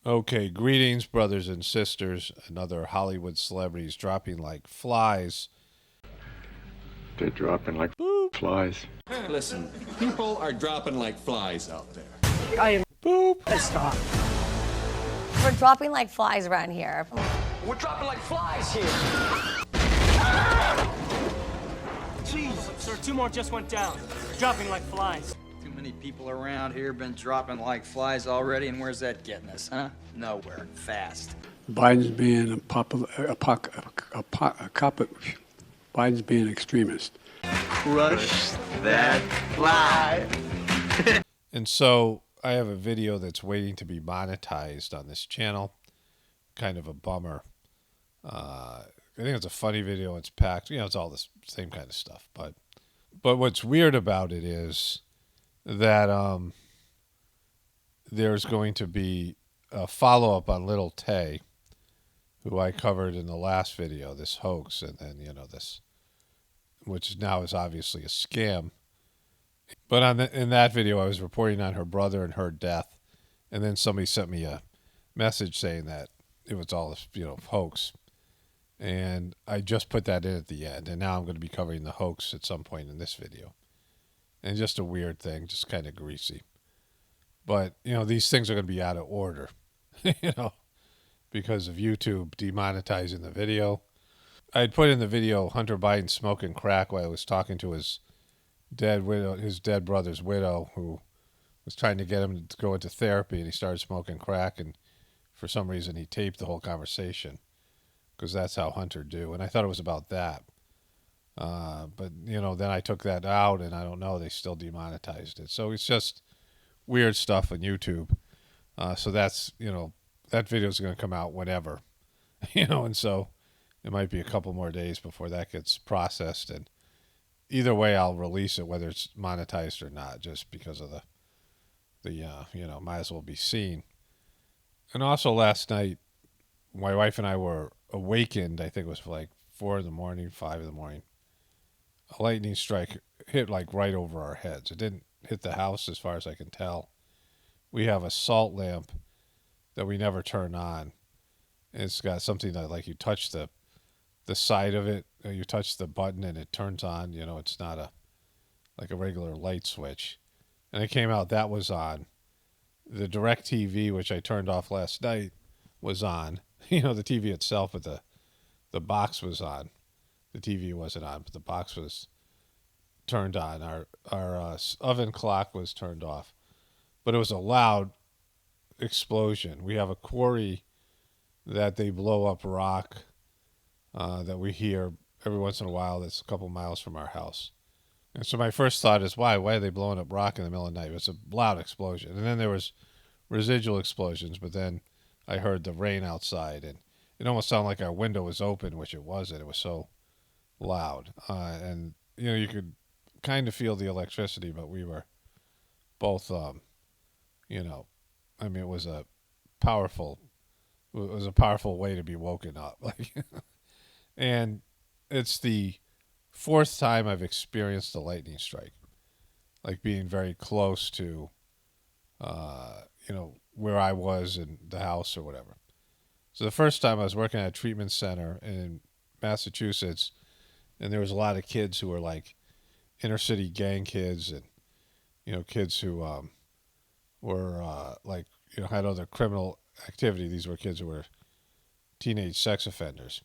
Okay, greetings, brothers and sisters, and other Hollywood celebrities dropping like flies. They're dropping like Boop, flies. Listen, people are dropping like flies out there. I am boop. pissed off. We're dropping like flies around here. We're dropping like flies here. Jeez, sir, 2 more just went down. Dropping like flies. Too many people around here been dropping like flies already, and where's that getting us, huh? Nowhere. Fast. Biden's being Biden's being an extremist. Crush that fly. And so I have a video that's waiting to be monetized on this channel. Kind of a bummer. I think it's a funny video. It's packed. It's all the same kind of stuff. But what's weird about it is that there's going to be a follow-up on Little Tay, who I covered in the last video, this hoax, and then, this, which now is obviously a scam. But in that video, I was reporting on her brother and her death, and then somebody sent me a message saying that it was all a hoax. And I just put that in at the end, and now I'm going to be covering the hoax at some point in this video. And just a weird thing, just kind of greasy. But, these things are going to be out of order, because of YouTube demonetizing the video. I had put in the video Hunter Biden smoking crack while I was talking to his dead brother's widow, who was trying to get him to go into therapy, and he started smoking crack, and for some reason he taped the whole conversation, because that's how Hunter do. And I thought it was about that. But, then I took that out, and I don't know, they still demonetized it. So it's just weird stuff on YouTube. So that's, that video is going to come out whenever, and so it might be a couple more days before that gets processed. And either way, I'll release it, whether it's monetized or not, just because of the might as well be seen. And also last night, my wife and I were awakened, I think it was like 4 in the morning, 5 in the morning. A lightning strike hit like right over our heads. It didn't hit the house as far as I can tell. We have a salt lamp that we never turn on. It's got something that, like, you touch the side of it, you touch the button and it turns on. It's not like a regular light switch. And it came out that was on. The DirecTV, which I turned off last night, was on. The TV itself, but the box was on. The TV wasn't on, but the box was turned on. Our oven clock was turned off. But it was a loud explosion. We have a quarry that they blow up rock that we hear every once in a while that's a couple miles from our house. And so my first thought is, why are they blowing up rock in the middle of the night? It was a loud explosion. And then there was residual explosions, but then I heard the rain outside, and it almost sounded like our window was open, which it wasn't. It was so loud. And, you could kind of feel the electricity, but we were both, it was a powerful way to be woken up. And it's the 4th time I've experienced a lightning strike, like being very close to, where I was in the house or whatever. So the first time I was working at a treatment center in Massachusetts, and there was a lot of kids who were like inner city gang kids, and, kids who were had other criminal activity. These were kids who were teenage sex offenders.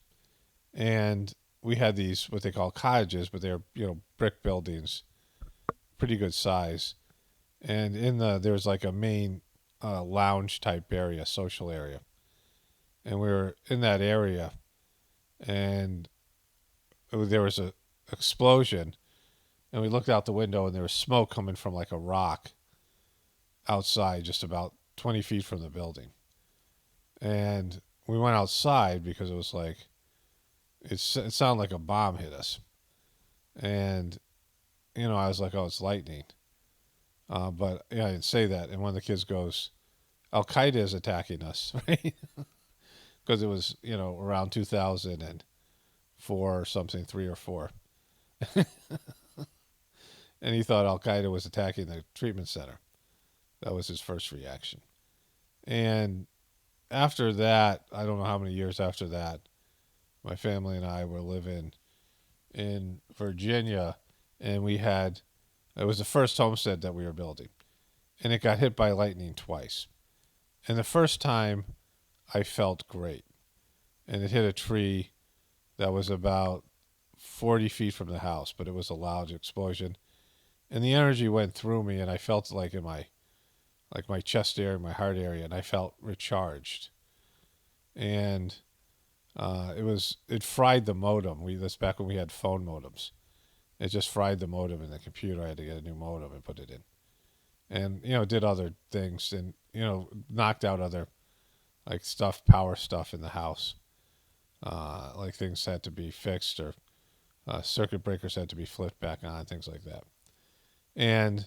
And we had these, what they call cottages, but they're, brick buildings, pretty good size. And there was like a main lounge type area, social area. And we were in that area, and there was a explosion, and we looked out the window, and there was smoke coming from like a rock outside, just about 20 feet from the building. And we went outside because it was like, it sounded like a bomb hit us. And, I was like, oh, it's lightning. But I didn't say that. And one of the kids goes, Al-Qaeda is attacking us, right? Because it was, around 2004 or something, 3 or 4. And he thought Al-Qaeda was attacking the treatment center. That was his first reaction. And after that, I don't know how many years after that, my family and I were living in Virginia, and it was the first homestead that we were building, and it got hit by lightning twice. And the first time, I felt great, and it hit a tree that was about 40 feet from the house, but it was a loud explosion, and the energy went through me, and I felt like in my chest area, my heart area, and I felt recharged. And it fried the modem. That's back when we had phone modems. It just fried the modem in the computer. I had to get a new modem and put it in. And, did other things and, knocked out other, like power stuff in the house. Like things had to be fixed or circuit breakers had to be flipped back on, things like that. And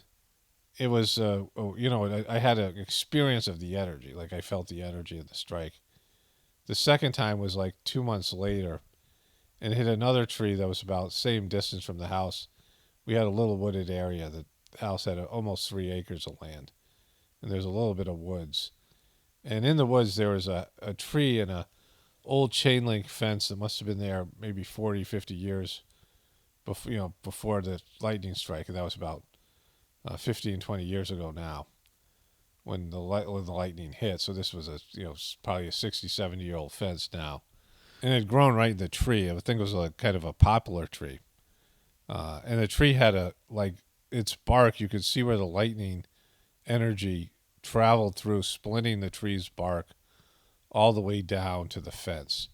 it was, I had an experience of the energy. Like I felt the energy of the strike. The second time was like 2 months later, and it hit another tree that was about the same distance from the house. We had a little wooded area. The house had almost 3 acres of land, and there's a little bit of woods. And in the woods there was a tree and a old chain link fence that must have been there maybe 40, 50 years before the lightning strike, and that was about 15, 20 years ago now, when the lightning hit. So this was probably a 60, 70-year-old fence now. And it had grown right in the tree. I think it was kind of a poplar tree. And the tree had its bark, you could see where the lightning energy traveled through, splitting the tree's bark all the way down to the fence.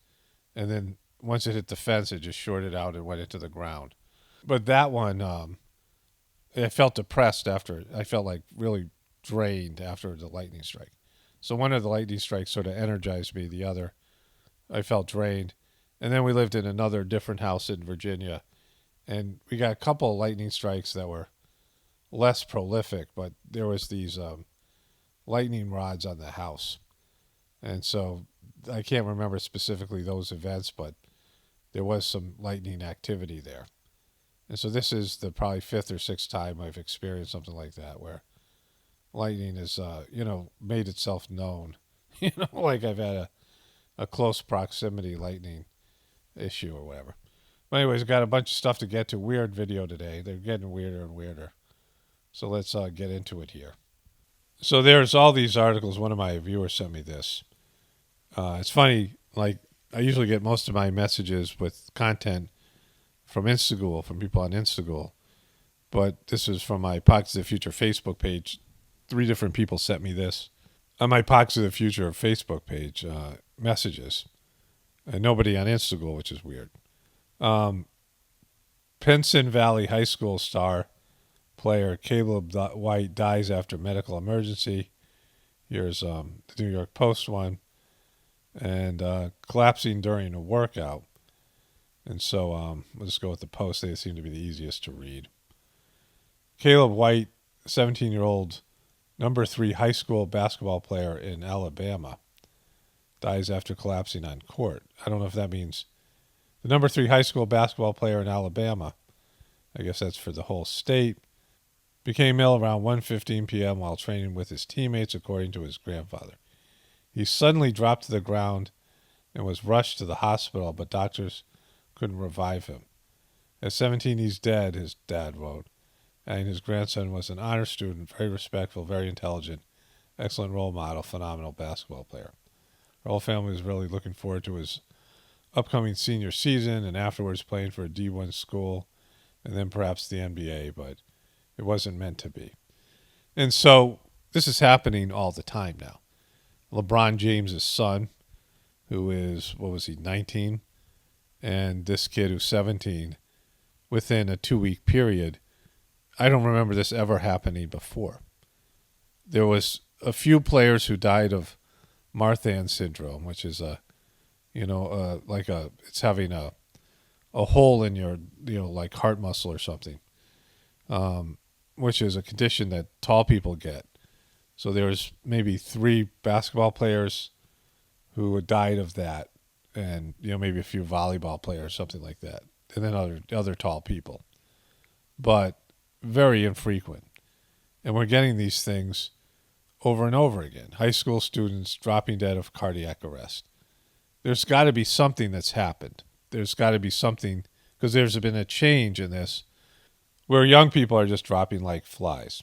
And then once it hit the fence, it just shorted out and went into the ground. But that one, I felt depressed after. I felt like really drained after the lightning strike. So one of the lightning strikes sort of energized me. The other, I felt drained. And then we lived in another different house in Virginia, and we got a couple of lightning strikes that were less prolific, but there was these lightning rods on the house. And so I can't remember specifically those events, but there was some lightning activity there. And so this is the probably 5th or 6th time I've experienced something like that, where lightning has, made itself known. Like I've had a close proximity lightning issue or whatever. But anyways, I got a bunch of stuff to get to. Weird video today. They're getting weirder and weirder. So let's get into it here. So there's all these articles. One of my viewers sent me this. It's funny, like I usually get most of my messages with content from Instagram, from people on Instagram. But this is from my Pockets of the Future Facebook page. 3 different people sent me this on my Pockets of the Future Facebook page, messages. And nobody on Instagram, which is weird. Pinson Valley High School star player Caleb White dies after medical emergency. Here's the New York Post one. And collapsing during a workout. And so we'll just go with the Post. They seem to be the easiest to read. Caleb White, 17-year-old number 3 high school basketball player in Alabama, dies after collapsing on court. I don't know if that means the number 3 high school basketball player in Alabama, I guess that's for the whole state, became ill around 1:15 p.m. while training with his teammates, according to his grandfather. He suddenly dropped to the ground and was rushed to the hospital, but doctors couldn't revive him. At 17, he's dead, his dad wrote. And his grandson was an honor student, very respectful, very intelligent, excellent role model, phenomenal basketball player. Our whole family was really looking forward to his upcoming senior season and afterwards playing for a D1 school and then perhaps the NBA, but it wasn't meant to be. And so this is happening all the time now. LeBron James' son, who is, 19? And this kid who's 17, within a 2-week period, I don't remember this ever happening before. There was a few players who died of Marfan syndrome, which is it's having a hole in your, like heart muscle or something, which is a condition that tall people get. So there was maybe 3 basketball players who died of that, and maybe a few volleyball players, something like that, and then other tall people, but very infrequent. And we're getting these things over and over again. High school students dropping dead of cardiac arrest. There's got to be something that's happened. There's got to be something, because there's been a change in this where young people are just dropping like flies,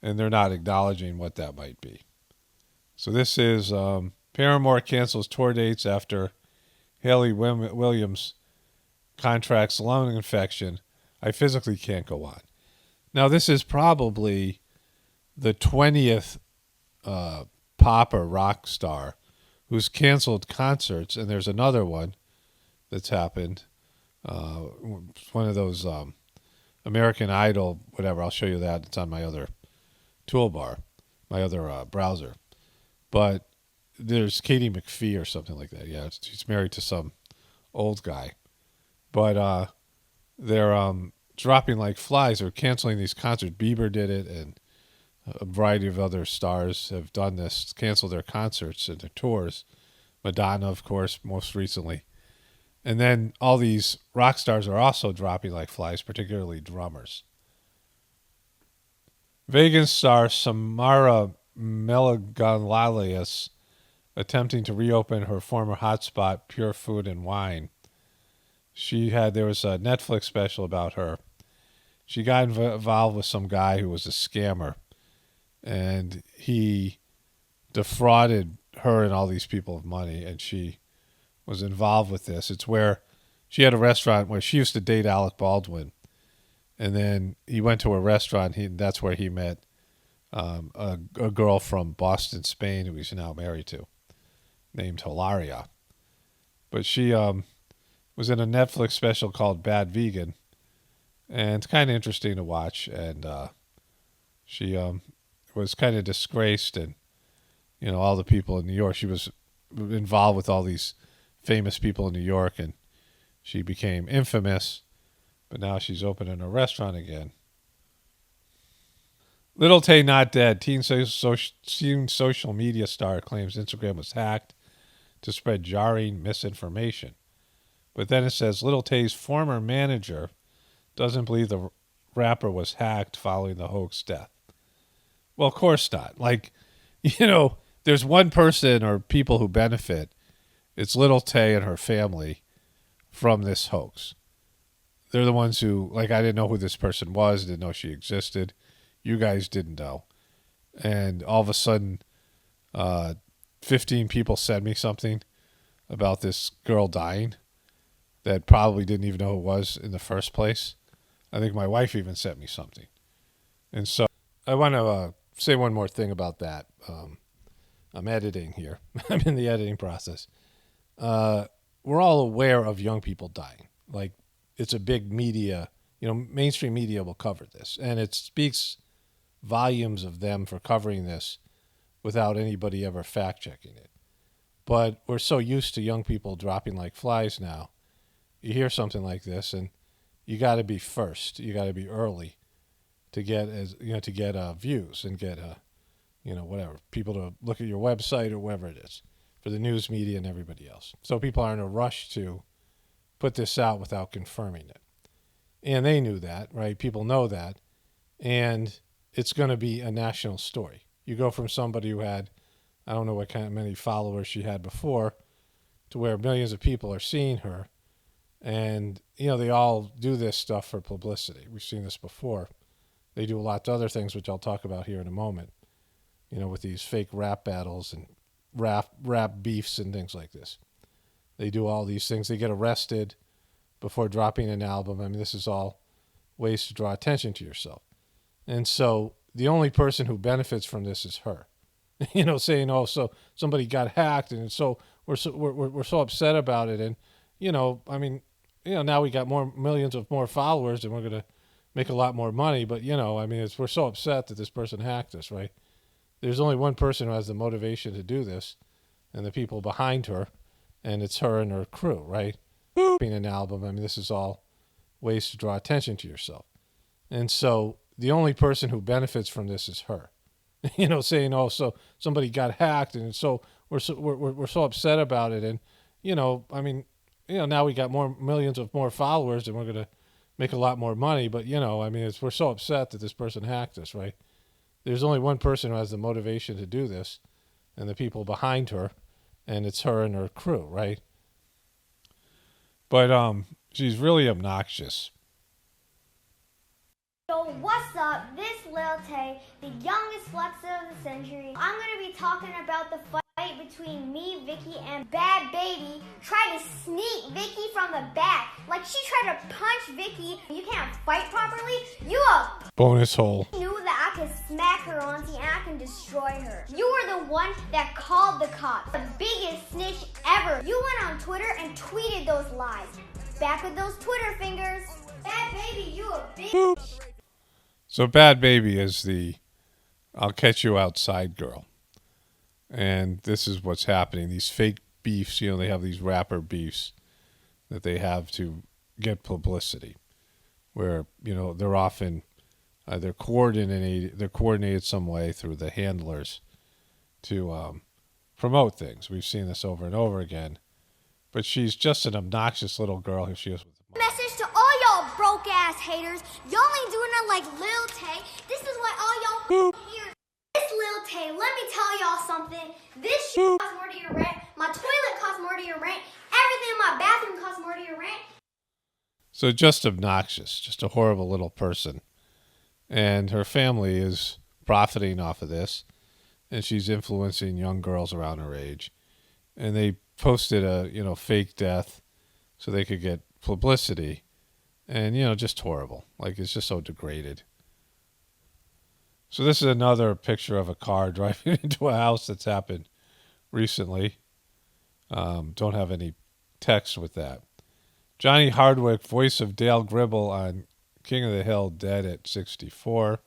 and they're not acknowledging what that might be. So this is Paramore cancels tour dates after Haley Williams contracts lung infection. I physically can't go on. Now, this is probably the 20th pop or rock star who's canceled concerts, and there's another one that's happened. One of those American Idol, whatever. I'll show you that. It's on my other toolbar, my other browser. But there's Katie McPhee or something like that. Yeah, she's married to some old guy. But they're dropping like flies. They're canceling these concerts. Bieber did it, and a variety of other stars have done this, canceled their concerts and their tours. Madonna, of course, most recently. And then all these rock stars are also dropping like flies, particularly drummers. Vegan star Samara Melagonlalius attempting to reopen her former hotspot, Pure Food and Wine. There was a Netflix special about her. She got involved with some guy who was a scammer, and he defrauded her and all these people of money, and she was involved with this. It's where she had a restaurant where she used to date Alec Baldwin, and then he went to a restaurant. That's where he met a girl from Boston, Spain, who he's now married to, named Hilaria. But she was in a Netflix special called Bad Vegan, and it's kind of interesting to watch. And she was kind of disgraced, and all the people in New York. She was involved with all these famous people in New York, and she became infamous. But now she's opening a restaurant again. Little Tay not dead. Teen social media star claims Instagram was hacked to spread jarring misinformation. But then it says Little Tay's former manager doesn't believe the rapper was hacked following the hoax death. Well, of course not. There's one person or people who benefit. It's Little Tay and her family from this hoax. They're the ones who, I didn't know who this person was, didn't know she existed. You guys didn't know. And all of a sudden, 15 people sent me something about this girl dying that probably didn't even know who it was in the first place. I think my wife even sent me something. And so I want to say one more thing about that. I'm editing here. I'm in the editing process. We're all aware of young people dying. It's a big media, mainstream media will cover this. And it speaks volumes of them for covering this without anybody ever fact-checking it. But we're so used to young people dropping like flies now. You hear something like this, and you got to be first. You got to be early to get views and get whatever, people to look at your website or whatever it is for the news media and everybody else. So people are in a rush to put this out without confirming it. And they knew that, right? People know that. And it's going to be a national story. You go from somebody who had, I don't know what kind of many followers she had before, to where millions of people are seeing her. And, they all do this stuff for publicity. We've seen this before. They do lots of other things, which I'll talk about here in a moment, with these fake rap battles and rap beefs and things like this. They do all these things. They get arrested before dropping an album. I mean, this is all ways to draw attention to yourself. And so the only person who benefits from this is her, saying, "Oh, so somebody got hacked, and so we're so upset about it." And now we got millions of more followers, and we're gonna make a lot more money. But we're so upset that this person hacked us, right? There's only one person who has the motivation to do this, and the people behind her, and it's her and her crew, right? Being an album, this is all ways to draw attention to yourself. And so the only person who benefits from this is her, saying, "Oh, so somebody got hacked, and so we're so upset about it." And now we got millions of more followers, and we're gonna make a lot more money. But we're so upset that this person hacked us, right? there's only one person who has the motivation to do this, and the people behind her, and it's her and her crew, right? But she's really obnoxious. So what's up? This Lil Tay, the youngest flexer of the century. I'm gonna be talking about the fight between me, Vicky, and Bad Baby. Tried to sneak Vicky from the back. Like she tried to punch Vicky. You can't fight properly. You a Bonus hole. knew that I could smack her auntie and I can destroy her. You were the one that called the cops. The biggest snitch ever. You went on Twitter and tweeted those lies. Back with those Twitter fingers. Bad Baby, you a big... So Bad Baby is the I'll catch you outside girl. And this is what's happening. These fake beefs, they have these rapper beefs that they have to get publicity where, they're often they're coordinated some way through the handlers to promote things. We've seen this over and over again. But she's just an obnoxious little girl. Here she is with the Message to all y'all broke ass haters. Y'all ain't doing it like Lil Tay. This is why all y'all hear. This Lil Tay, let me tell y'all something. This shit costs more to your rent. My toilet costs more to your rent. Everything in my bathroom costs more to your rent. So just obnoxious, just a horrible little person. And her family is profiting off of this. And she's influencing young girls around her age. And they posted a, fake death so they could get publicity. And, just horrible. Like, it's just so degraded. So this is another picture of a car driving into a house that's happened recently. Don't have any text with that. Johnny Hardwick, voice of Dale Gribble on King of the Hill, dead at 64.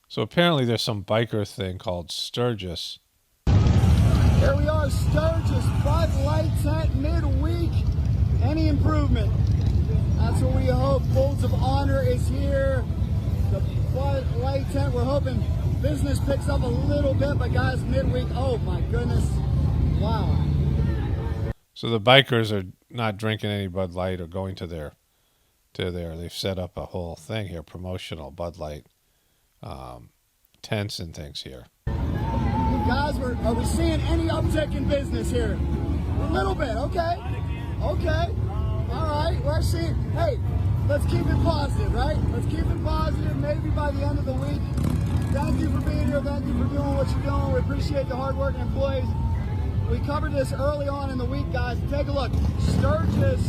So apparently there's some biker thing called Sturgis. Here we are, Sturgis, Bud Light tent midweek. Any improvement? That's what we hope. Folds of Honor is here. The Bud Light tent, we're hoping business picks up a little bit, but guys, midweek, oh my goodness. Wow. So the bikers are not drinking any Bud Light or going to their, they've set up a whole thing here, promotional Bud Light tents and things here. Guys, are we seeing any uptick in business here? A little bit, okay. Okay. All right, we're seeing, hey, let's keep it positive, right? Let's keep it positive. Maybe by the end of the week. Thank you for being here. Thank you for doing what you're doing. We appreciate the hardworking employees. We covered this early on in the week, guys. Take a look. Sturgis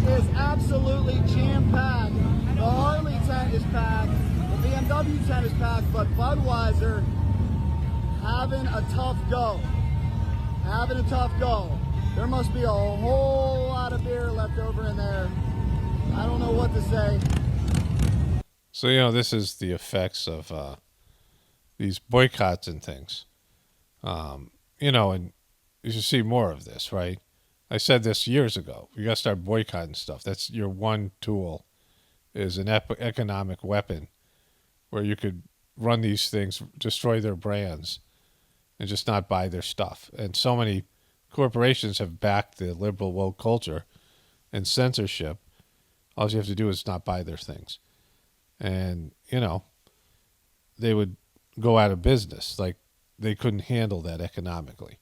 is absolutely jam-packed. The Harley tent is packed. The BMW tent is packed, but Budweiser having a tough go. Having a tough go. There must be a whole lot of beer left over in there. I don't know what to say. So, this is the effects of these boycotts and things. And you should see more of this, right? I said this years ago. You got to start boycotting stuff. That's your one tool, is an economic weapon where you could run these things, destroy their brands, and just not buy their stuff. And so many corporations have backed the liberal woke culture and censorship. All you have to do is not buy their things. And, they would go out of business. Like, they couldn't handle that economically.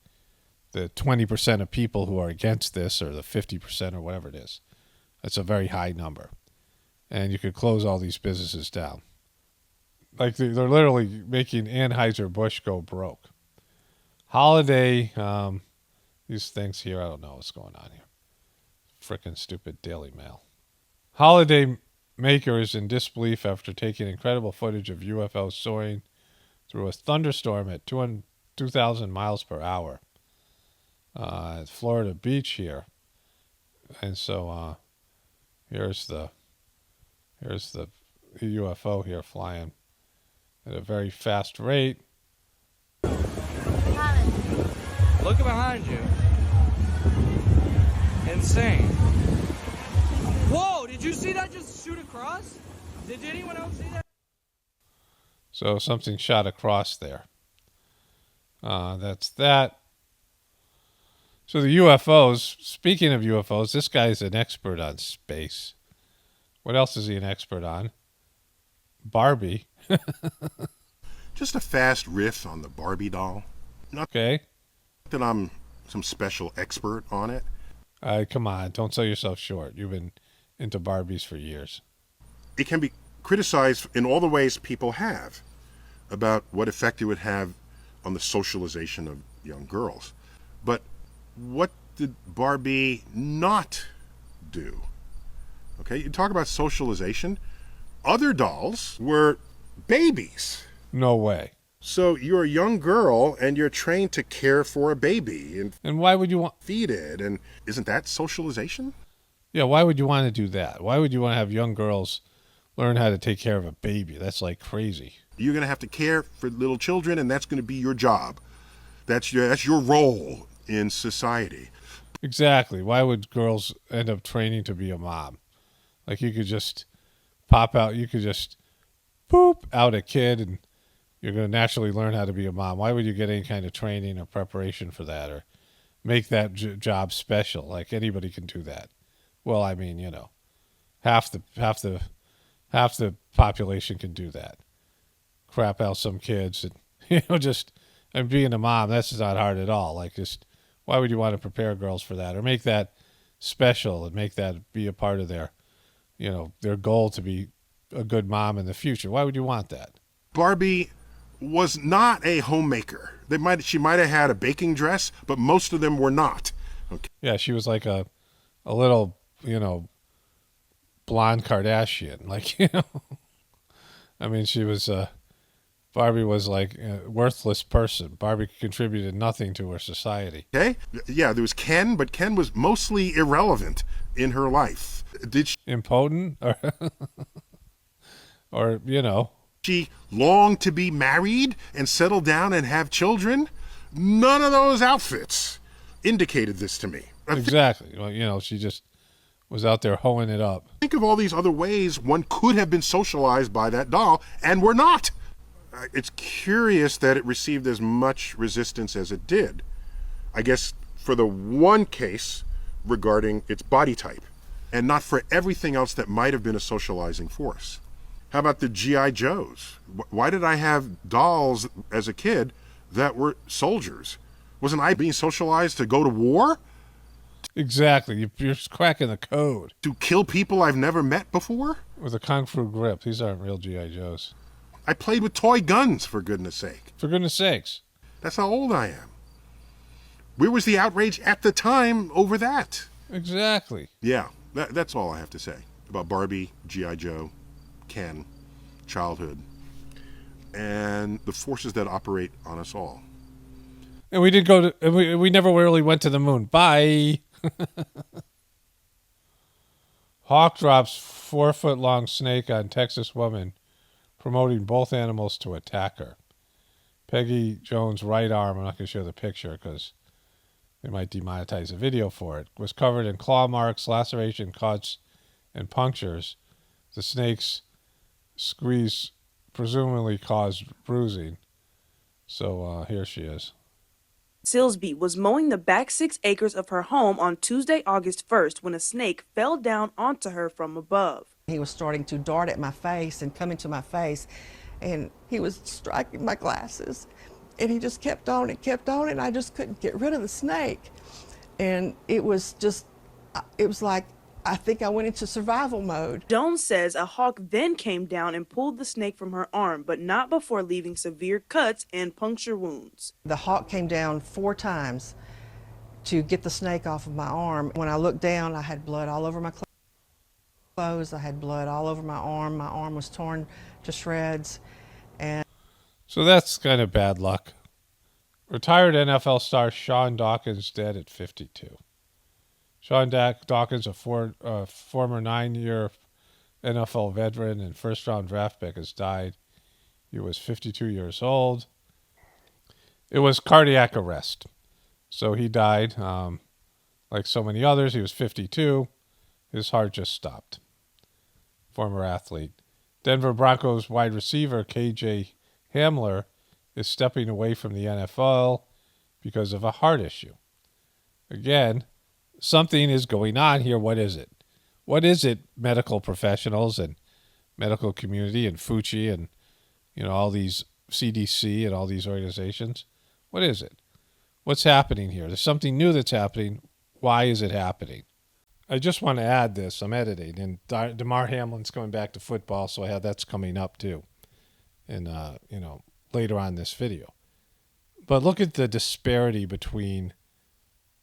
The 20% of people who are against this, or the 50% or whatever it is, that's a very high number. And you could close all these businesses down. Like, they're literally making Anheuser-Busch go broke. Holiday, these things here, I don't know what's going on here. Frickin' stupid Daily Mail. Holiday maker is in disbelief after taking incredible footage of UFOs soaring through a thunderstorm at 2,000 miles per hour at Florida Beach here. And so here's the UFO here flying at a very fast rate. Look behind you. Insane. Whoa, did you see that just shoot across? Did anyone else see that? So something shot across there. That's that. So the UFOs, speaking of UFOs, this guy's an expert on space. What else is he an expert on? Barbie. Just a fast riff on the Barbie doll. Not Okay. that I'm some special expert on it. Come on, don't sell yourself short. You've been into Barbies for years. It can be criticized in all the ways people have about what effect it would have on the socialization of young girls. But what did Barbie not do? Okay, you talk about socialization. Other dolls were babies. No way. So you're a young girl and you're trained to care for a baby And why would you want... feed it. And isn't that socialization? Yeah, why would you want to do that? Why would you want to have young girls learn how to take care of a baby? That's like crazy. You're going to have to care for little children, and that's going to be your job. That's your role in society. Exactly. Why would girls end up training to be a mom? Like you could just pop out, you could just boop out a kid and you're going to naturally learn how to be a mom. Why would you get any kind of training or preparation for that or make that job special? Like anybody can do that. Well, I mean, you know, half the population can do that. Crap out some kids and, you know, just, and being a mom, that's not hard at all. Like just, why would you want to prepare girls for that or make that special and make that be a part of their, you know, their goal to be a good mom in the future? Why would you want that? Barbie was not a homemaker. She might have had a baking dress, but most of them were not. Okay. Yeah, she was like a little, you know, blonde Kardashian. Like, you know, I mean, she was, Barbie was like a worthless person. Barbie contributed nothing to her society. Okay? Yeah, there was Ken, but Ken was mostly irrelevant in her life. Did she... Impotent? Or, you know. She longed to be married and settle down and have children? None of those outfits indicated this to me. Exactly. Well, you know, she just was out there hoeing it up. Think of all these other ways one could have been socialized by that doll, and were not. It's curious that it received as much resistance as it did. I guess for the one case regarding its body type, and not for everything else that might have been a socializing force. How about the G.I. Joes? Why did I have dolls as a kid that were soldiers? Wasn't I being socialized to go to war? Exactly. You're just cracking the code. To kill people I've never met before? With a kung fu grip. These aren't real G.I. Joes. I played with toy guns, for goodness sake. For goodness sakes. That's how old I am. Where was the outrage at the time over that? Exactly. Yeah, that's all I have to say about Barbie, G.I. Joe, Ken, childhood, and the forces that operate on us all. And we didn't go to, we never really went to the moon. Bye. Hawk drops 4-foot-long snake on Texas woman, promoting both animals to attack her. Peggy Jones' right arm, I'm not going to show the picture because they might demonetize the video for it, was covered in claw marks, laceration, cuts, and punctures. The snake's squeeze presumably caused bruising. So here she is. Silsby was mowing the back 6 acres of her home on Tuesday, August 1st, when a snake fell down onto her from above. He was starting to dart at my face and come into my face, and he was striking my glasses. And he just kept on and I just couldn't get rid of the snake. And it was like, I think I went into survival mode. Jones says a hawk then came down and pulled the snake from her arm, but not before leaving severe cuts and puncture wounds. The hawk came down 4 times to get the snake off of my arm. When I looked down, I had blood all over my clothes. I had blood all over my arm. My arm was torn to shreds. And so that's kind of bad luck. Retired NFL star Sean Dawkins dead at 52. Sean Dawkins, a former 9-year NFL veteran and first-round draft pick, has died. He was 52 years old. It was cardiac arrest. So he died. Like so many others, he was 52. His heart just stopped. Former athlete. Denver Broncos wide receiver KJ Hamler is stepping away from the NFL because of a heart issue. Again, something is going on here. What is it? What is it, medical professionals and medical community and Fucci and, you know, all these CDC and all these organizations. What is it? What's happening here? There's something new that's happening. Why is it happening? I just want to add this. I'm editing, and DeMar Hamlin's coming back to football, so that's coming up too, and later on this video. But look at the disparity between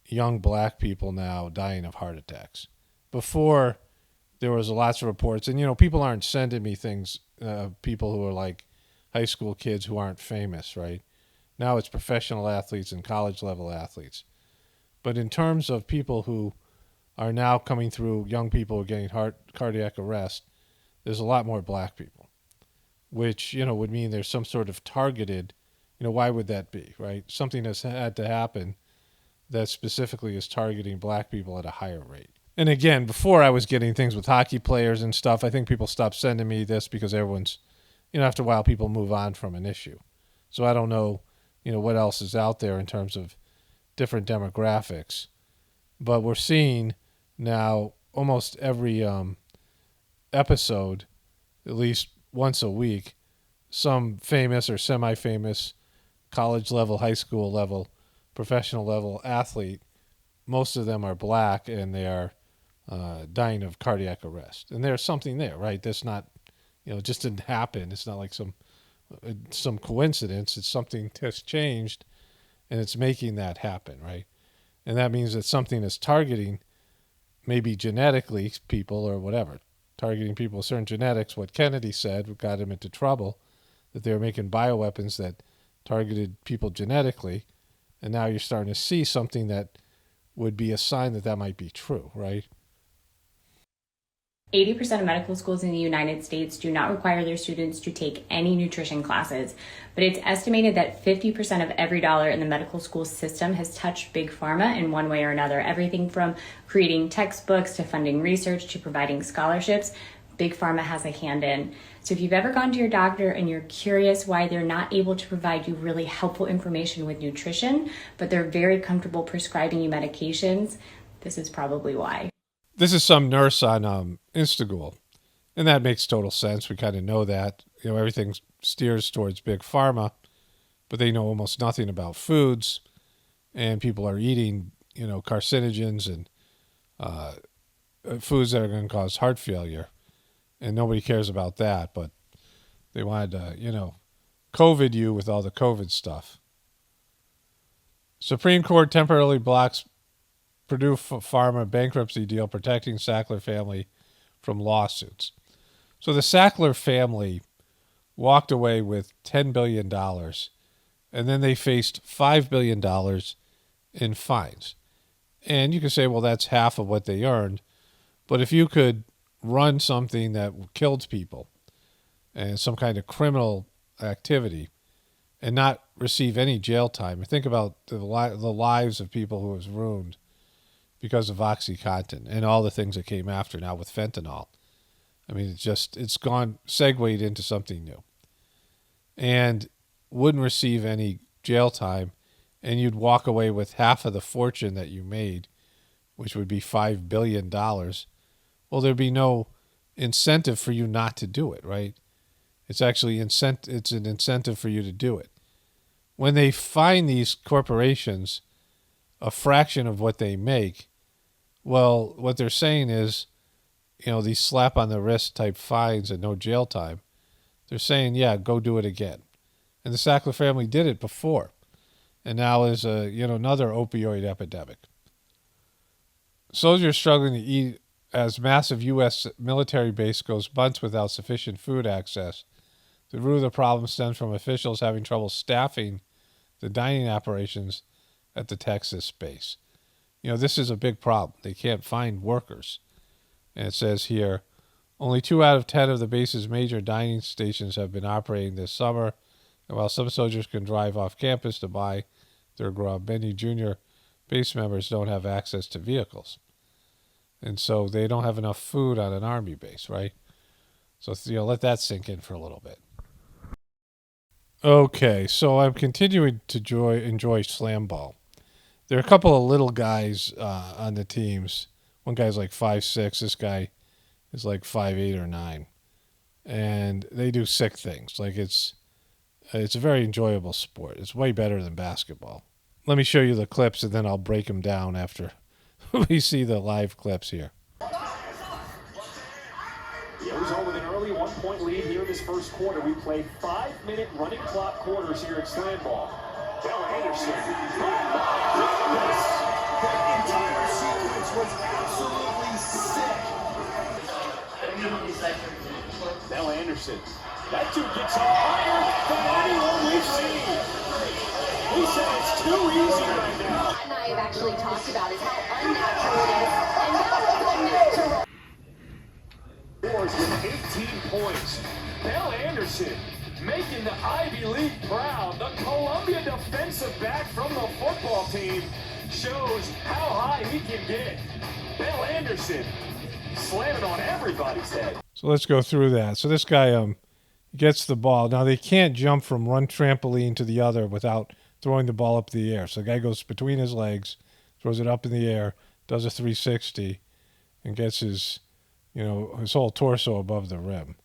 young black people now dying of heart attacks. Before, there was lots of reports, and people aren't sending me things. People who are like high school kids who aren't famous, right? Now it's professional athletes and college level athletes. But in terms of people who are now coming through, young people who are getting cardiac arrest, there's a lot more black people, which, would mean there's some sort of targeted, why would that be, right? Something has had to happen that specifically is targeting black people at a higher rate. And again, before I was getting things with hockey players and stuff, I think people stopped sending me this because everyone's, after a while people move on from an issue. So I don't know, what else is out there in terms of different demographics. But we're seeing now almost every episode, at least once a week, some famous or semi-famous college level, high school level, professional level athlete. Most of them are black, and they are dying of cardiac arrest. And there's something there, right? That's not, it just didn't happen. It's not like some coincidence. It's something that's changed, and it's making that happen, right? And that means that something is targeting maybe genetically people or whatever, targeting people with certain genetics. What Kennedy said got him into trouble, that they were making bioweapons that targeted people genetically. And now you're starting to see something that would be a sign that might be true, right? 80% of medical schools in the United States do not require their students to take any nutrition classes, but it's estimated that 50% of every dollar in the medical school system has touched Big Pharma in one way or another. Everything from creating textbooks to funding research to providing scholarships, Big Pharma has a hand in. So if you've ever gone to your doctor and you're curious why they're not able to provide you really helpful information with nutrition, but they're very comfortable prescribing you medications, this is probably why. This is some nurse on Instagram, and that makes total sense. We kind of know that. Everything steers towards Big Pharma, but they know almost nothing about foods, and people are eating, carcinogens and foods that are going to cause heart failure, and nobody cares about that, but they wanted to, COVID you with all the COVID stuff. Supreme Court temporarily blocks Purdue Pharma bankruptcy deal protecting Sackler family from lawsuits. So the Sackler family walked away with $10 billion, and then they faced $5 billion in fines. And you can say, well, that's half of what they earned. But if you could run something that killed people and some kind of criminal activity and not receive any jail time, think about the lives of people who was ruined because of OxyContin and all the things that came after now with fentanyl. I mean, it's gone, segued into something new. And wouldn't receive any jail time, and you'd walk away with half of the fortune that you made, which would be $5 billion. Well, there'd be no incentive for you not to do it, right? It's actually it's an incentive for you to do it. When they fine these corporations a fraction of what they make, well, what they're saying is, these slap on the wrist type fines and no jail time. They're saying, yeah, go do it again. And the Sackler family did it before. And now is another opioid epidemic. Soldiers struggling to eat as massive U.S. military base goes months without sufficient food access. The root of the problem stems from officials having trouble staffing the dining operations at the Texas base. This is a big problem. They can't find workers. And it says here, only 2 out of 10 of the base's major dining stations have been operating this summer. And while some soldiers can drive off campus to buy their grub, many junior base members don't have access to vehicles. And so they don't have enough food on an Army base, right? So, let that sink in for a little bit. Okay, so I'm continuing to enjoy slam ball. There are a couple of little guys on the teams. One guy's like 5'6". This guy is like 5'8" or 9. And they do sick things. Like it's It's a very enjoyable sport. It's way better than basketball. Let me show you the clips, and then I'll break them down after we see the live clips here. The Ozone with an early 1-point lead here in this first quarter. We played 5-minute running clock quarters here at Slam Ball. Bell Anderson. That entire sequence was absolutely sick. Bell Anderson. That dude gets up higher than anyone we've seen. He said it's too easy right now. And I have actually talked about is how unnatural it is. And now it's unnatural. With 18 points. Bell Anderson making the Ivy League proud. The Columbia defensive back from the football team shows how high he can get. Bell Anderson slamming on everybody's head. So let's go through that. So this guy gets the ball. Now they can't jump from one trampoline to the other without throwing the ball up in the air. So the guy goes between his legs, throws it up in the air, does a 360, and gets his whole torso above the rim.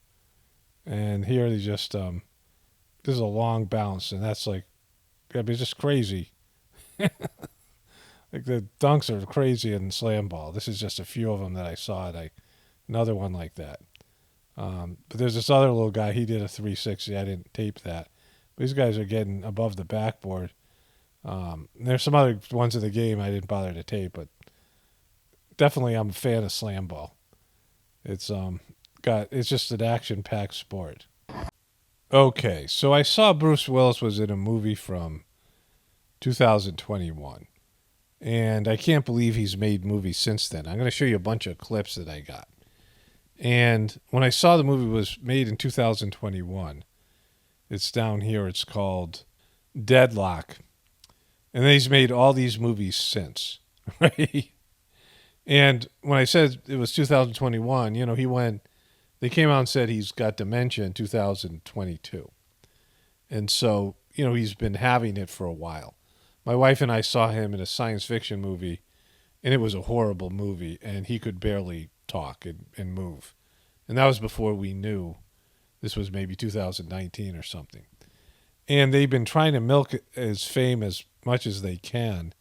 And here they just, this is a long bounce, and that's like, I mean, it's just crazy. Like the dunks are crazy in slam ball. This is just a few of them that I saw. Another one like that. But there's this other little guy. He did a 360. I didn't tape that. But these guys are getting above the backboard. There's some other ones in the game I didn't bother to tape, but definitely I'm a fan of slam ball. It's just an action-packed sport. Okay, so I saw Bruce Willis was in a movie from 2021. And I can't believe he's made movies since then. I'm going to show you a bunch of clips that I got. And when I saw the movie was made in 2021, it's down here. It's called Deadlock. And then he's made all these movies since, right? And when I said it was 2021, they came out and said he's got dementia in 2022. And so, he's been having it for a while. My wife and I saw him in a science fiction movie, and it was a horrible movie, and he could barely talk and move. And that was before we knew this was maybe 2019 or something. And they've been trying to milk his fame as much as they can.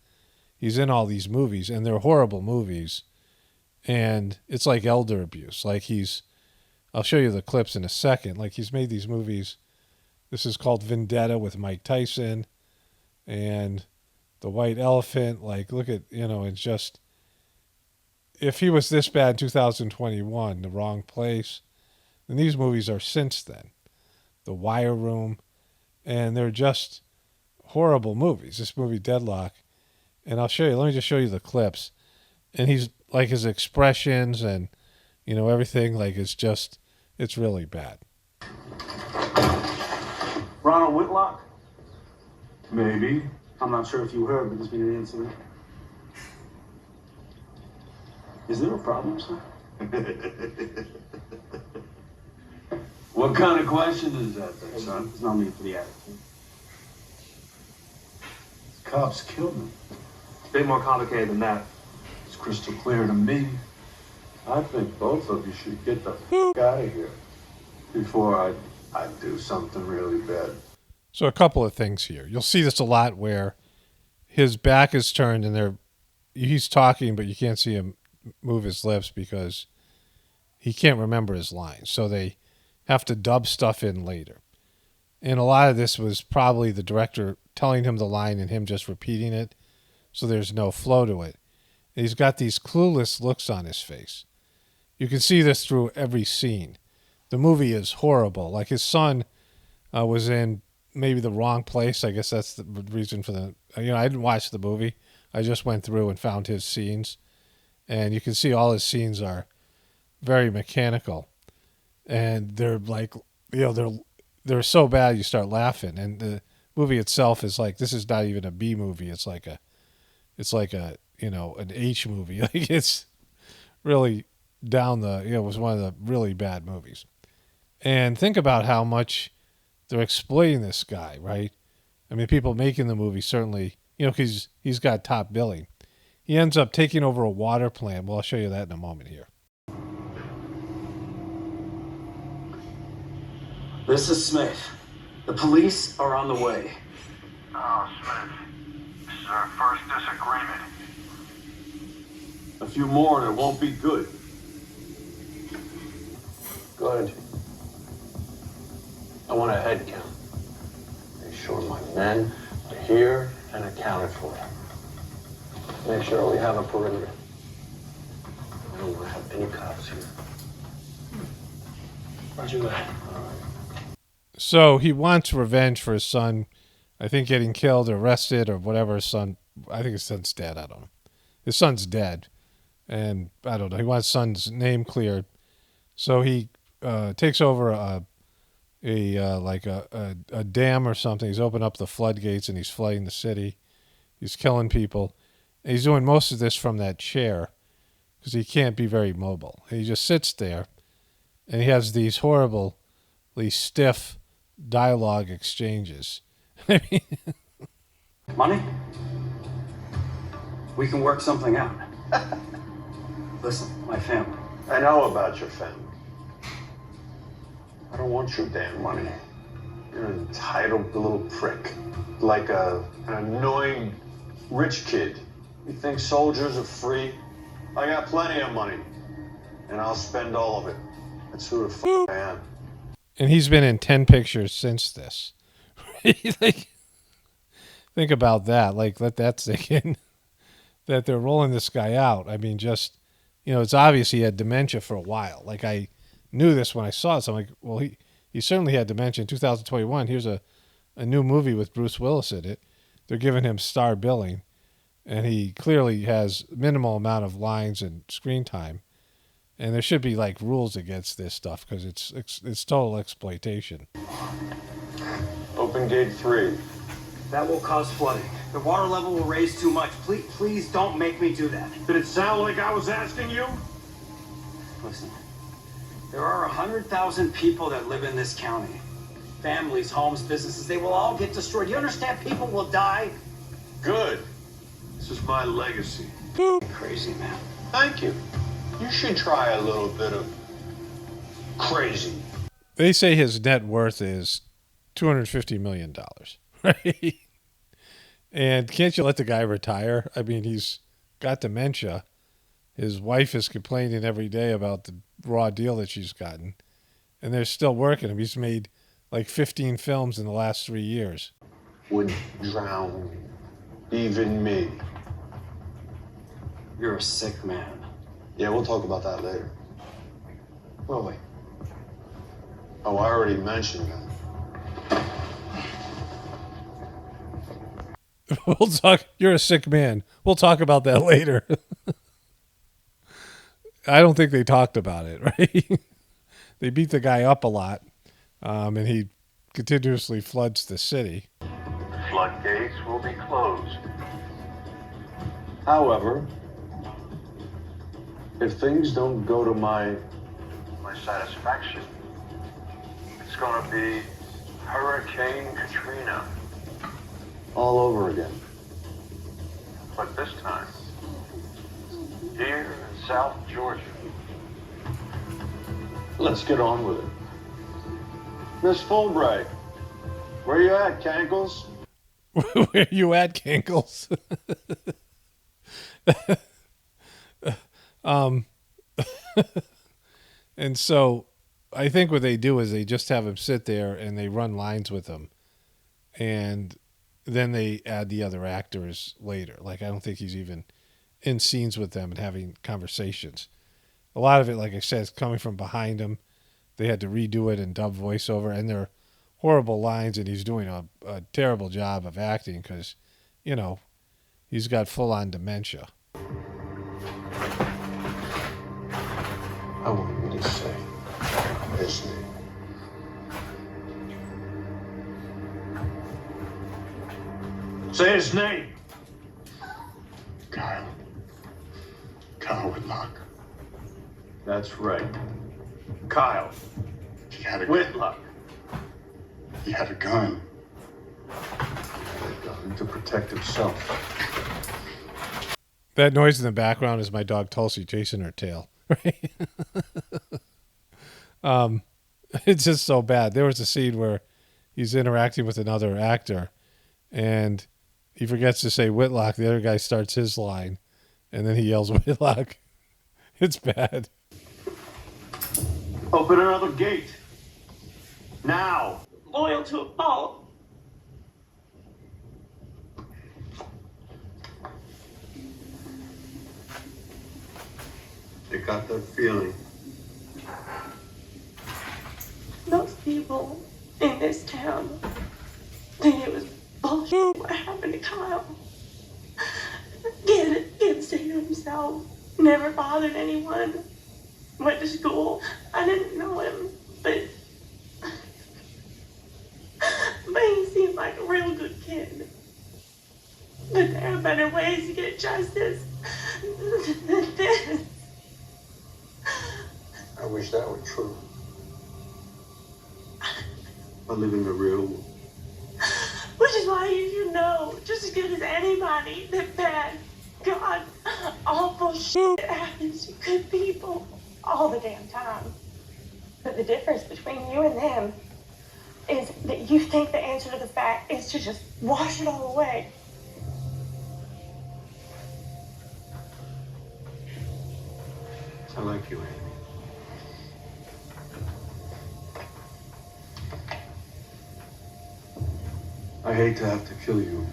He's in all these movies, and they're horrible movies, and it's like elder abuse. I'll show you the clips in a second. Like, he's made these movies. This is called Vendetta with Mike Tyson, and The White Elephant. Like, look at, it's just, if he was this bad in 2021, The Wrong Place, then these movies are since then. The Wire Room, and they're just horrible movies. This movie, Deadlock, and I'll show you, let me just show you the clips. And he's, like, his expressions and, everything, like, it's really bad. Ronald Whitlock? Maybe. I'm not sure if you heard, but there's been an incident. Is there a problem, sir? What kind of question is that, then, son? There's no need for the attitude. The cops killed him. It's a bit more complicated than that. It's crystal clear to me. I think both of you should get the f*** out of here before I do something really bad. So a couple of things here. You'll see this a lot where his back is turned and he's talking, but you can't see him move his lips because he can't remember his lines. So they have to dub stuff in later. And a lot of this was probably the director telling him the line and him just repeating it, so there's no flow to it. And he's got these clueless looks on his face. You can see this through every scene. The movie is horrible. Like, his son was in maybe The Wrong Place. I guess that's the reason for I didn't watch the movie. I just went through and found his scenes. And you can see all his scenes are very mechanical. And they're like, they're so bad you start laughing. And the movie itself is like, this is not even a B movie. It's like a an H movie. Like, it's really down it was one of the really bad movies. And think about how much they're exploiting this guy, right? I mean, people making the movie certainly, because he's got top billing. He ends up taking over a water plant. Well, I'll show you that in a moment here. This is Smith. The police are on the way. Oh, Smith. This is our first disagreement. A few more and it won't be good. Good. I want a head count. Make sure my men are here and accounted for. Make sure we have a perimeter. I don't want to have any cops here. Roger that. All right. So he wants revenge for his son, I think getting killed or arrested or whatever his son, I think his son's dead, I don't know. His son's dead. And I don't know, he wants his son's name cleared. So he takes over a dam or something. He's opened up the floodgates and he's flooding the city. He's killing people. And he's doing most of this from that chair because he can't be very mobile. And he just sits there and he has these horribly stiff dialogue exchanges. I mean, Money? We can work something out. Listen, my family. I know about your family. I don't want your damn money. You're an entitled little prick. Like an annoying rich kid. You think soldiers are free? I got plenty of money. And I'll spend all of it. That's who the fuck I am. and he's been in 10 pictures since this. Like, think about that. Like, let that sink in. That they're rolling this guy out. I mean, just, you know, it's obvious he had dementia for a while. Like, I knew this when I saw it. So I'm like, well, he certainly had dementia in 2021. Here's a new movie with Bruce Willis in it. They're giving him star billing. And he clearly has minimal amount of lines and screen time. And there should be, like, rules against this stuff because it's total exploitation. Open gate 3. That will cause flooding. The water level will raise too much. Please don't make me do that. Did it sound like I was asking you? Listen, there are 100,000 people that live in this county. Families, homes, businesses, they will all get destroyed. You understand? People will die. Good. This is my legacy. Crazy, man. Thank you. You should try a little bit of crazy. They say his net worth is $250 million, right? And can't you let the guy retire? I mean, he's got dementia. His wife is complaining every day about the raw deal that she's gotten. And they're still working him. He's made like 15 films in the last 3 years. Would drown even me. You're a sick man. Yeah, we'll talk about that later. Well, wait. Oh, I already mentioned that. We'll talk. You're a sick man. We'll talk about that later. I don't think they talked about it, right? They beat the guy up a lot, and he continuously floods the city. Floodgates will be closed. However, if things don't go to my satisfaction, it's going to be Hurricane Katrina all over again. But this time, here in South Georgia. Let's get on with it. Miss Fulbright, where you at, Cankles? Where you at, Cankles? And so I think what they do is they just have him sit there and they run lines with him. And then they add the other actors later. Like, I don't think he's even in scenes with them and having conversations. A lot of it, like I said, is coming from behind him. They had to redo it and dub voiceover, and they're horrible lines, and he's doing a terrible job of acting because, you know, he's got full-on dementia. I want you to say his name. Say his name. Kyle. Kyle Whitlock. That's right. Kyle. He had a Whitlock. He had a gun. He had a gun to protect himself. That noise in the background is my dog Tulsi chasing her tail. Right? It's just so bad. There was a scene where he's interacting with another actor, and he forgets to say Whitlock. The other guy starts his line, and then he yells Whitlock. It's bad. Open another gate. Now. Loyal to a fault. I got that feeling. Those people in this town think it was bullshit what happened to Kyle. Can't stay to himself. Never bothered anyone. Went to school. I didn't know him, but he seemed like a real good kid. But there are better ways to get justice than this. I wish that were true. I live in the real world. Which is why you should know, just as good as anybody, that bad, God, awful shit happens to good people all the damn time. But the difference between you and them is that you think the answer to the fact is to just wash it all away. I like you, Amy. I hate to have to kill you.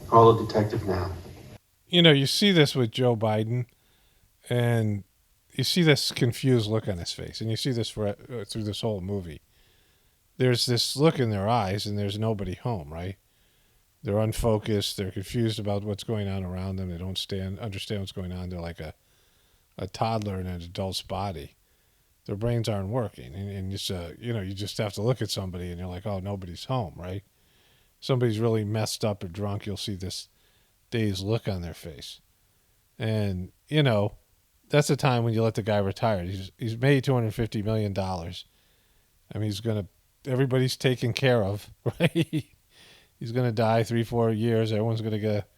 Call a detective now. You know, you see this with Joe Biden, and you see this confused look on his face, and you see this through this whole movie. There's this look in their eyes, and there's nobody home, right? They're unfocused. They're confused about what's going on around them. They don't understand what's going on. They're like a toddler in an adult's body. Their brains aren't working, and it's you just have to look at somebody, and you're like, oh, nobody's home, right? Somebody's really messed up or drunk. You'll see this dazed look on their face, and that's the time when you let the guy retire. He's made $250 million. I mean, everybody's taken care of, right? He's gonna die 3-4 years. Everyone's gonna get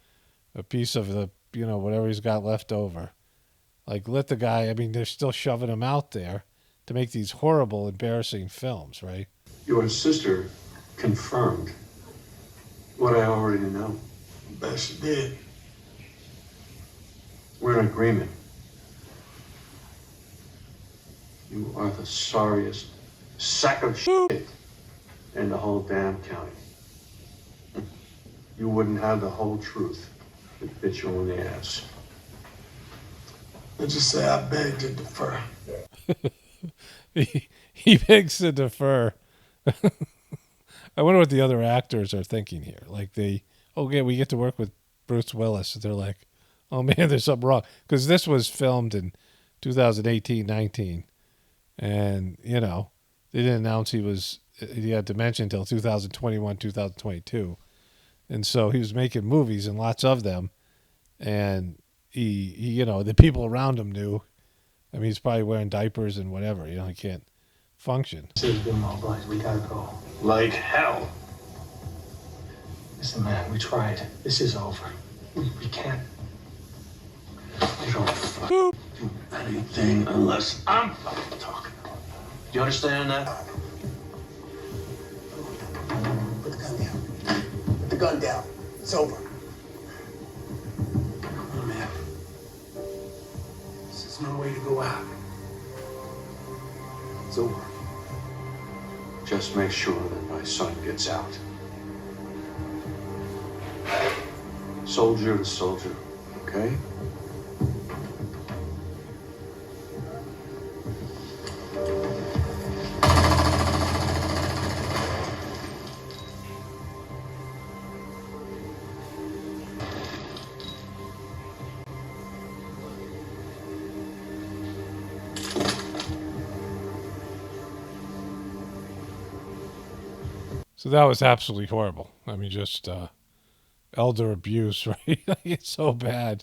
a piece of the whatever he's got left over. Like, let the guy. I mean, they're still shoving him out there to make these horrible, embarrassing films, right? Your sister confirmed what I already know. Bet she did. We're in agreement. You are the sorriest sack of shit in the whole damn county. You wouldn't have the whole truth if it bit you on the ass. Let's just say I beg to defer. he begs to defer. I wonder what the other actors are thinking here. Like we get to work with Bruce Willis. They're like, oh man, there's something wrong. Because this was filmed in 2018-19. And, they didn't announce he had dementia until 2021, 2022. And so he was making movies, and lots of them. And he the people around him knew. I mean, he's probably wearing diapers and whatever. He can't function. We gotta go. Like hell. Listen, man, we tried. This is over. We can't. You don't fucking do anything unless I'm fucking talking. Do you understand that? Put the gun down. Put the gun down. It's over. Oh, man. There's no way to go out. It's over. Just make sure that my son gets out. Soldier to soldier, okay? So that was absolutely horrible. I mean, just elder abuse, right? It's so bad.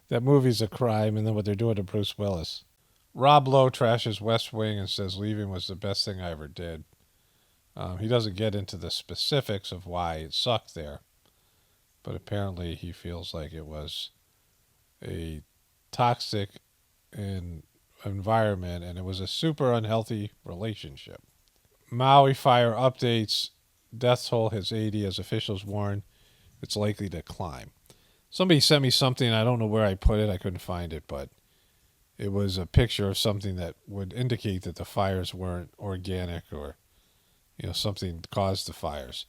That movie's a crime, and then what they're doing to Bruce Willis. Rob Lowe trashes West Wing and says leaving was the best thing I ever did. He doesn't get into the specifics of why it sucked there, but apparently he feels like it was a toxic and environment, and it was a super unhealthy relationship. Maui fire updates. Death toll hits 80 as officials warn it's likely to climb. Somebody sent me something. I don't know where I put it. I couldn't find it, but it was a picture of something that would indicate that the fires weren't organic or, something caused the fires.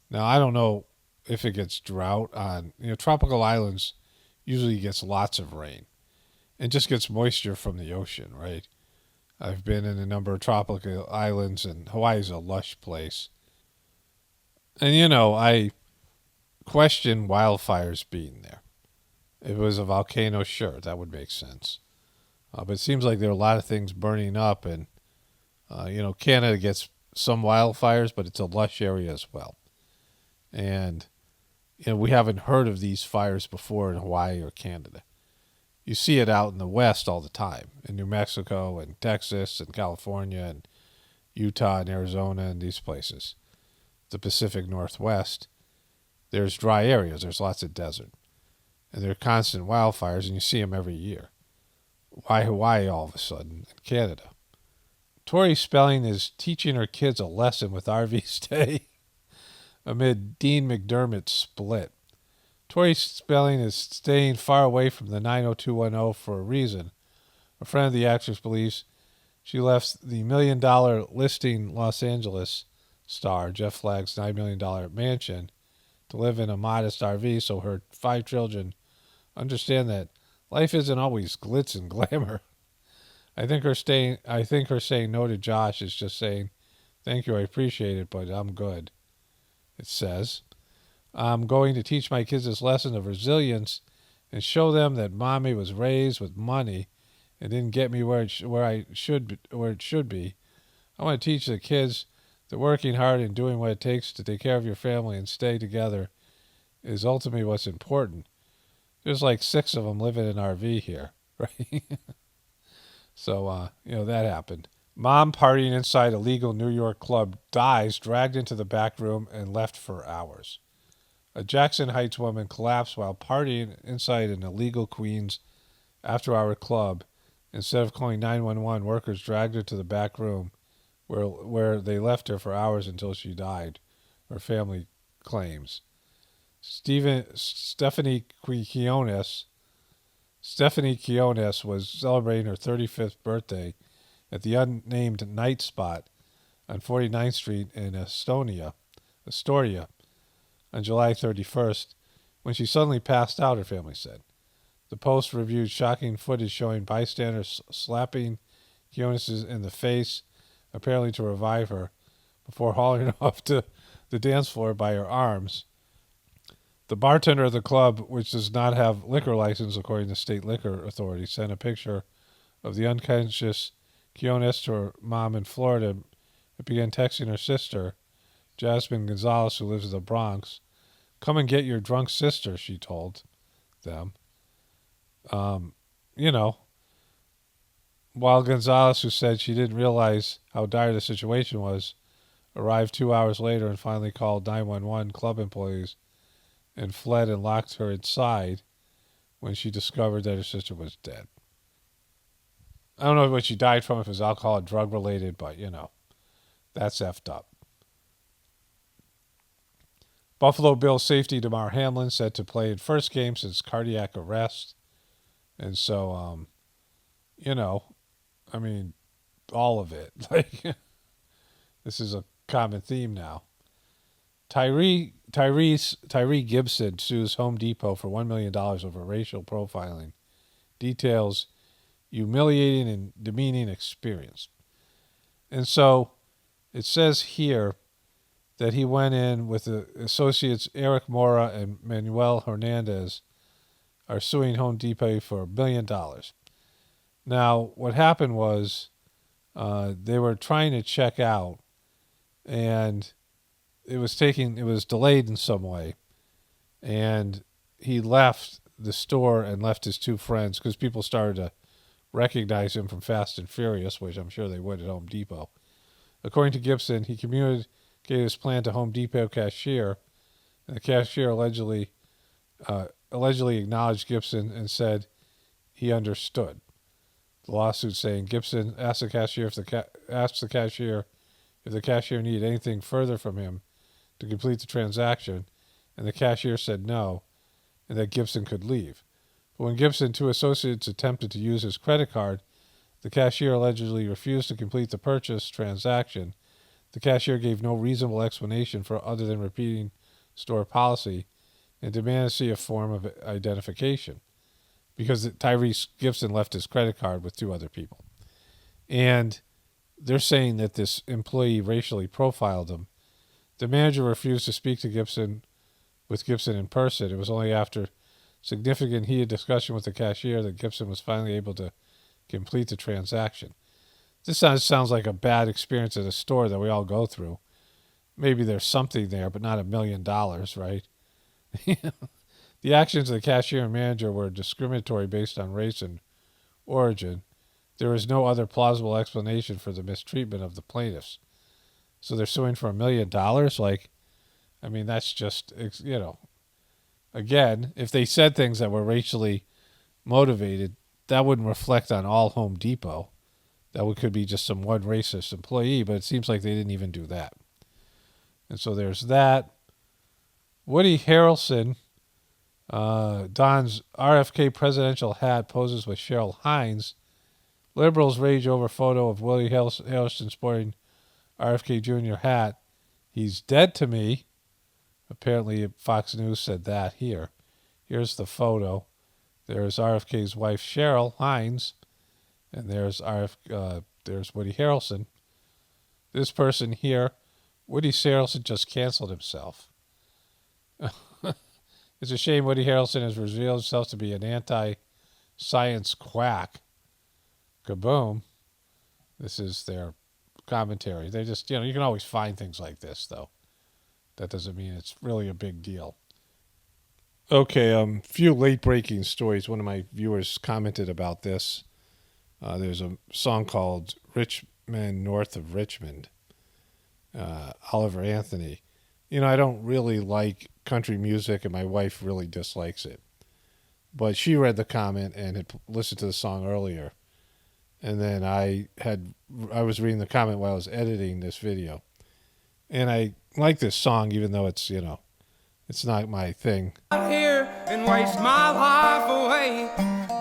Now, I don't know if it gets drought on, tropical islands usually gets lots of rain and just gets moisture from the ocean, right? I've been in a number of tropical islands, and Hawaii's a lush place. And, I question wildfires being there. If it was a volcano, sure, that would make sense. But it seems like there are a lot of things burning up, and, Canada gets some wildfires, but it's a lush area as well. And, we haven't heard of these fires before in Hawaii or Canada. You see it out in the West all the time, in New Mexico and Texas and California and Utah and Arizona and these places. The Pacific Northwest, there's dry areas. There's lots of desert. And there are constant wildfires, and you see them every year. Why Hawaii all of a sudden in Canada? Tori Spelling is teaching her kids a lesson with RV stay amid Dean McDermott's split. Tori Spelling is staying far away from the 90210 for a reason. A friend of the actress believes she left the $1 million listing Los Angeles star Jeff Flagg's $9 million mansion to live in a modest RV so her 5 children understand that life isn't always glitz and glamour. I think her saying no to Josh is just saying, thank you, I appreciate it, but I'm good. It says, I'm going to teach my kids this lesson of resilience and show them that mommy was raised with money and didn't get me where it should be. I want to teach the kids that working hard and doing what it takes to take care of your family and stay together is ultimately what's important. There's like 6 of them living in an RV here, right? So, that happened. Mom partying inside a legal New York club dies, dragged into the back room and left for hours. A Jackson Heights woman collapsed while partying inside an illegal Queens after-hour club. Instead of calling 911, workers dragged her to the back room where they left her for hours until she died, her family claims. Stephanie Quinones was celebrating her 35th birthday at the unnamed night spot on 49th Street in Astoria on July 31st when she suddenly passed out, her family said. The Post reviewed shocking footage showing bystanders slapping Quinones in the face, apparently to revive her, before hauling her off to the dance floor by her arms. The bartender of the club, which does not have liquor license according to state liquor authorities, sent a picture of the unconscious Quinones to her mom in Florida and began texting her sister, Jasmine Gonzalez, who lives in the Bronx. Come and get your drunk sister, she told them. While Gonzalez, who said she didn't realize how dire the situation was, arrived 2 hours later and finally called 911 club employees and fled and locked her inside when she discovered that her sister was dead. I don't know what she died from, if it was alcohol or drug related, but, that's effed up. Buffalo Bills safety Damar Hamlin set to play in first game since cardiac arrest. And so, all of it. This is a common theme now. Tyree Gibson sues Home Depot for $1 million over racial profiling. Details humiliating and demeaning experience. And so it says here that he went in with the associates Eric Mora and Manuel Hernandez are suing Home Depot for $1 million. Now, what happened was they were trying to check out, and it was delayed in some way, and he left the store and left his 2 friends because people started to recognize him from Fast and Furious, which I'm sure they would at Home Depot. According to Gibson, he communicated his plan to Home Depot cashier, and the cashier allegedly acknowledged Gibson and said he understood. The lawsuit saying Gibson asked the cashier if the cashier needed anything further from him to complete the transaction, and the cashier said no, and that Gibson could leave. But when Gibson and two associates attempted to use his credit card, the cashier allegedly refused to complete the purchase transaction. The cashier gave no reasonable explanation for other than repeating store policy and demanded to see a form of identification because Tyrese Gibson left his credit card with two other people. And they're saying that this employee racially profiled him. The manager refused to speak to Gibson in person. It was only after significant heated discussion with the cashier that Gibson was finally able to complete the transaction. This sounds like a bad experience at a store that we all go through. Maybe there's something there, but not $1 million, right? The actions of the cashier and manager were discriminatory based on race and origin. There is no other plausible explanation for the mistreatment of the plaintiffs. So they're suing for $1 million? That's just, again, if they said things that were racially motivated, that wouldn't reflect on all Home Depot. That could be just some one racist employee, but it seems like they didn't even do that. And so there's that. Woody Harrelson dons RFK presidential hat, poses with Cheryl Hines. Liberals rage over photo of Woody Harrelson sporting RFK Jr. hat. He's dead to me. Apparently Fox News said that here. Here's the photo. There's RFK's wife, Cheryl Hines, and there's Woody Harrelson. This person here, Woody Harrelson just canceled himself. It's a shame Woody Harrelson has revealed himself to be an anti-science quack. Kaboom. This is their commentary. They just, you can always find things like this, though. That doesn't mean it's really a big deal. Okay, few late-breaking stories. One of my viewers commented about this. There's a song called Rich Men North of Richmond. Oliver Anthony. I don't really like country music, and my wife really dislikes it. But she read the comment and had listened to the song earlier. And then I was reading the comment while I was editing this video. And I like this song, even though it's, it's not my thing. Out here and waste my life away,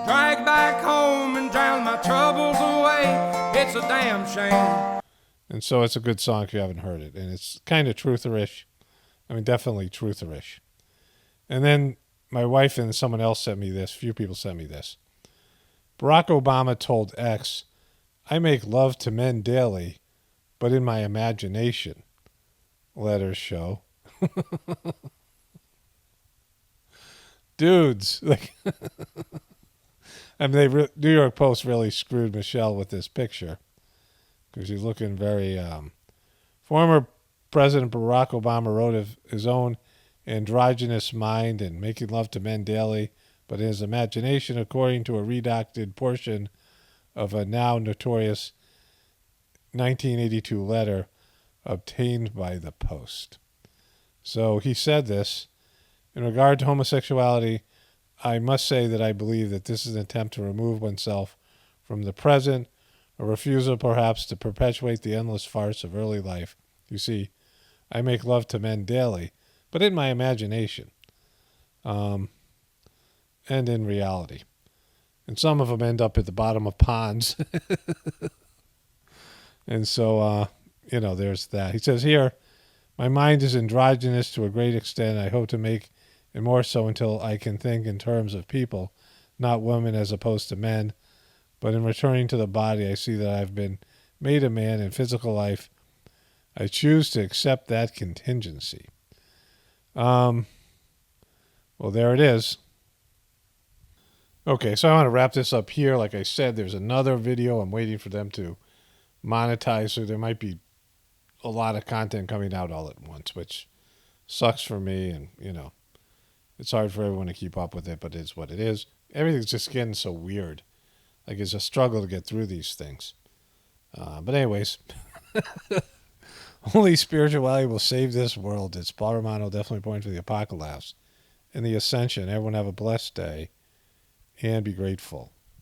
drag back home and drown my troubles away. It's a damn shame. And so it's a good song if you haven't heard it. And it's kind of trutherish. Definitely trutherish. And then my wife and someone else sent me this. A few people sent me this. Barack Obama told X, "I make love to men daily, but in my imagination." Letters show. Dudes. New York Post really screwed Michelle with this picture. Because he's looking very... Former President Barack Obama wrote of his own androgynous mind and making love to men daily, but in his imagination, according to a redacted portion of a now notorious 1982 letter obtained by the Post. So he said this. In regard to homosexuality, I must say that I believe that this is an attempt to remove oneself from the present, a refusal perhaps to perpetuate the endless farce of early life. You see, I make love to men daily, but in my imagination, and in reality. And some of them end up at the bottom of ponds. And so, there's that. He says here, my mind is androgynous to a great extent. I hope to make it more so until I can think in terms of people, not women as opposed to men. But in returning to the body, I see that I've been made a man in physical life. I choose to accept that contingency. Well, there it is. Okay, so I want to wrap this up here. Like I said, there's another video. I'm waiting for them to monetize, so there might be a lot of content coming out all at once, which sucks for me. And, it's hard for everyone to keep up with it, but it is what it is. Everything's just getting so weird. Like, it's a struggle to get through these things. But anyways, only spirituality will save this world. It's Paul Romano, definitely pointing to the apocalypse and the ascension. Everyone have a blessed day and be grateful.